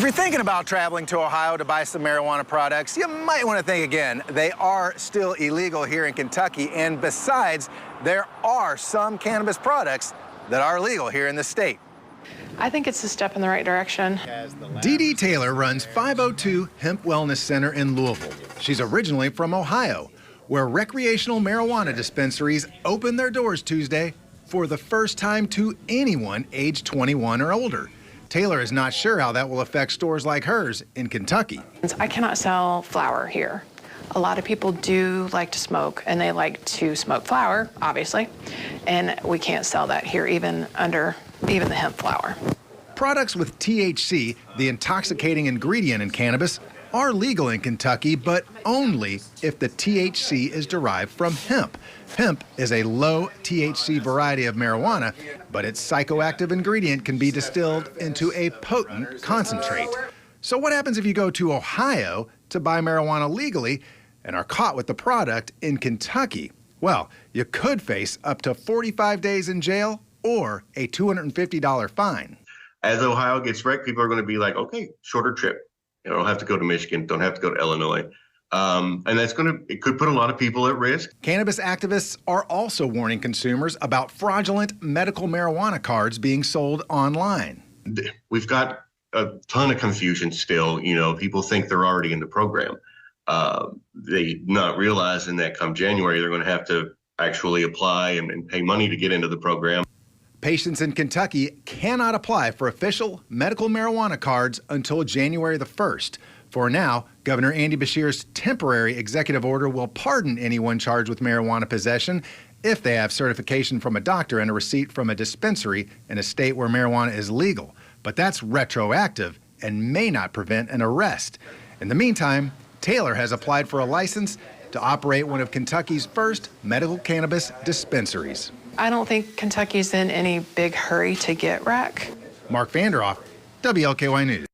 If you're thinking about traveling to Ohio to buy some marijuana products, you might want to think again. They are still illegal here in Kentucky, and besides, there are some cannabis products that are legal here in the state. I think it's a step in the right direction. Dee Dee Taylor runs 502 Hemp Wellness Center in Louisville. She's originally from Ohio, where recreational marijuana dispensaries opened their doors Tuesday for the first time to anyone age 21 or older. Taylor is not sure how that will affect stores like hers in Kentucky. I cannot sell flower here. A lot of people do like to smoke, and they like to smoke flower, obviously, and we can't sell that here, even the hemp flower. Products with THC, the intoxicating ingredient in cannabis, are legal in Kentucky, but only if the THC is derived from hemp. Hemp is a low THC variety of marijuana, but its psychoactive ingredient can be distilled into a potent concentrate. So what happens if you go to Ohio to buy marijuana legally and are caught with the product in Kentucky? Well, you could face up to 45 days in jail or a $250 fine. As Ohio gets wrecked, people are going to be like, okay, shorter trip. You don't have to go to Michigan, don't have to go to Illinois. And it could put a lot of people at risk. Cannabis activists are also warning consumers about fraudulent medical marijuana cards being sold online. We've got a ton of confusion still. You know, people think they're already in the program. They not realizing that come January, they're going to have to actually apply and pay money to get into the program. Patients in Kentucky cannot apply for official medical marijuana cards until January the 1st. For now, Governor Andy Beshear's temporary executive order will pardon anyone charged with marijuana possession if they have certification from a doctor and a receipt from a dispensary in a state where marijuana is legal. But that's retroactive and may not prevent an arrest. In the meantime, Taylor has applied for a license to operate one of Kentucky's first medical cannabis dispensaries. I don't think Kentucky's in any big hurry to get rec. Mark Vanderoff, WLKY News.